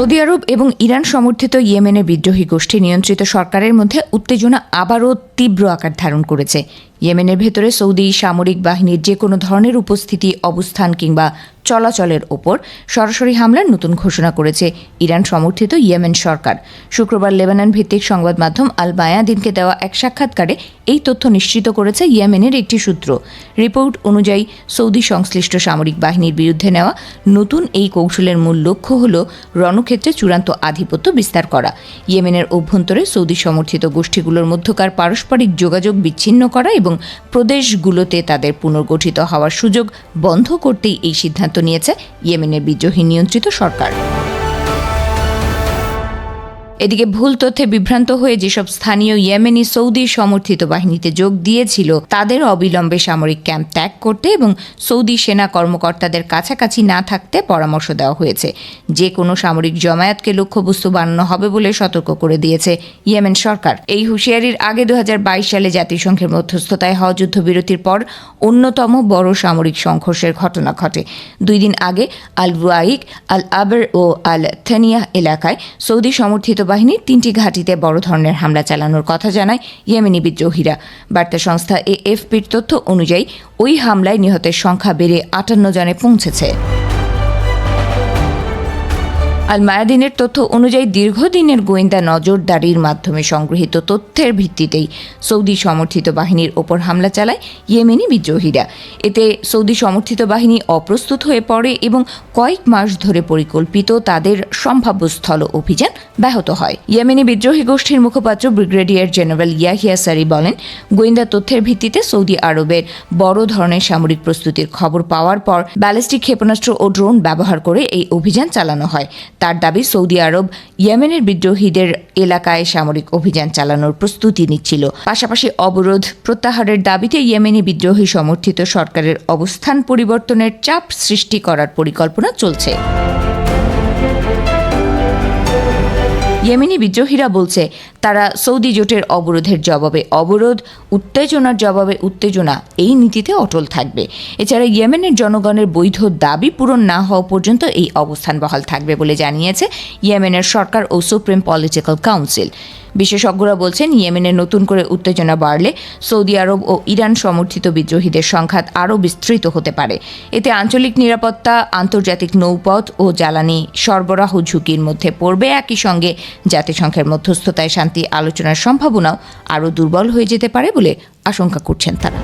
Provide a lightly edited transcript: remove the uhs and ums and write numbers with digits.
Saudi আরব এবং Iran সমর্থিত ইয়েমেনের বিদ্রোহী গোষ্ঠী নিয়ন্ত্রিত সরকারের মধ্যে উত্তেজনা আবারও তীব্র আকার ধারণ করেছে। ইয়েমেনের ভেতরে সৌদি সামরিক বাহিনীর যে কোনো ধরনের উপস্থিতি, অবস্থান কিংবা চলাচলের ওপর সরাসরি হামলার নতুন ঘোষণা করেছে ইরান সমর্থিত ইয়েমেন সরকার। শুক্রবার লেবানন ভিত্তিক সংবাদ মাধ্যম আল বায়াদিনকে দেওয়া এক সাক্ষাৎকারে এই তথ্য নিশ্চিত করেছে ইয়েমেনের একটি সূত্র। রিপোর্ট অনুযায়ী সৌদি সংশ্লিষ্ট সামরিক বাহিনীর বিরুদ্ধে নেওয়া নতুন এই কৌশলের মূল লক্ষ্য হল রণক্ষেত্রে চূড়ান্ত আধিপত্য বিস্তার করা, ইয়েমেনের অভ্যন্তরে সৌদি সমর্থিত গোষ্ঠীগুলোর মধ্যকার পারস্পরিক যোগাযোগ বিচ্ছিন্ন করা এবং প্রদেশগুলোতে তাদের পুনর্গঠিত হওয়ার সুযোগ বন্ধ করতেই এই সিদ্ধান্ত নিয়েছে ইয়েমেনের বিদ্রোহী নিয়ন্ত্রিত সরকার। এদিকে ভুল তথ্যে বিভ্রান্ত হয়ে যেসব স্থানীয় ইয়েমেনি সৌদি সমর্থিত বাহিনীতে যোগ দিয়েছিল তাদের অবিলম্বে সামরিক ক্যাম্প ত্যাগ করতে এবং সৌদি সেনা কর্মকর্তাদের কাছাকাছি না থাকতে পরামর্শ দেওয়া হয়েছে। যে কোনো সামরিক জমায়েতকে লক্ষ্যবস্তু বানানো হবে বলে সতর্ক করে দিয়েছে ইয়েমেন সরকার। এই হুঁশিয়ারির আগে 2022 সালে জাতিসংঘের মধ্যস্থতায় হওয়া যুদ্ধবিরতির পর অন্যতম বড় সামরিক সংঘর্ষের ঘটনা ঘটে। 2 দিন আগে আল রুয়াইক, আল আবর ও আল থানিয়াহ এলাকায় সৌদি সমর্থিত বাহিনীর 3টি ঘাঁটিতে বড় ধরনের হামলা চালানোর কথা জানায় ইয়েমেনি বিদ্রোহীরা। বার্তা সংস্থা এএফপির তথ্য অনুযায়ী ওই হামলায় নিহতের সংখ্যা বেড়ে 58 জনে পৌঁছেছে। আল মায়াদিনের তথ্য অনুযায়ী দীর্ঘদিনের গোয়েন্দা নজরদারির মাধ্যমে সংগৃহীত তথ্যের ভিত্তিতেই সৌদি সমর্থিত বাহিনীর ওপর হামলা চালায় ইয়েমেনি বিদ্রোহীরা। এতে সৌদি সমর্থিত বাহিনী অপ্রস্তুত হয়ে পড়ে এবং কয়েক মাস ধরে পরিকল্পিত তাদের সম্ভাব্য স্থল অভিযান ব্যাহত হয়। ইয়েমেনি বিদ্রোহী গোষ্ঠীর মুখপাত্র ব্রিগেডিয়ার জেনারেল ইয়াহিয়া সারি বলেন, গোয়েন্দা তথ্যের ভিত্তিতে সৌদি আরবের বড় ধরনের সামরিক প্রস্তুতির খবর পাওয়ার পর ব্যালিস্টিক ক্ষেপণাস্ত্র ও ড্রোন ব্যবহার করে এই অভিযান চালানো হয়। তার দাবি, সৌদি আরব ইয়েমেনের বিদ্রোহীদের এলাকায় সামরিক অভিযান চালানোর প্রস্তুতি নিচ্ছিল। পাশাপাশি অবরোধ প্রত্যাহারের দাবিতে ইয়েমেনি বিদ্রোহী সমর্থিত সরকারের অবস্থান পরিবর্তনের চাপ সৃষ্টি করার পরিকল্পনা চলছে। ইয়েমেনি বিদ্রোহীরা বলছে, তারা সৌদি জোটের অবরোধের জবাবে অবরোধ, উত্তেজনার জবাবে উত্তেজনা এই নীতিতে অটল থাকবে। এছাড়া ইয়েমেনের জনগণের বৈধ দাবি পূরণ না হওয়া পর্যন্ত এই অবস্থান বহাল থাকবে বলে জানিয়েছে ইয়েমেনের সরকার ও সুপ্রিম পলিটিক্যাল কাউন্সিল। বিশেষজ্ঞরা বলছেন, ইয়েমেনের নতুন করে উত্তেজনা বাড়লে সৌদি আরব ও ইরান সমর্থিত বিদ্রোহীদের সংঘাত আরও বিস্তৃত হতে পারে। এতে আঞ্চলিক নিরাপত্তা, আন্তর্জাতিক নৌপথ ও জ্বালানি সরবরাহ ঝুঁকির মধ্যে পড়বে। একই সঙ্গে জাতিসংঘের মধ্যস্থতায় শান্তি আলোচনার সম্ভাবনাও আরও দুর্বল হয়ে যেতে পারে বলে আশঙ্কা করছেন তারা।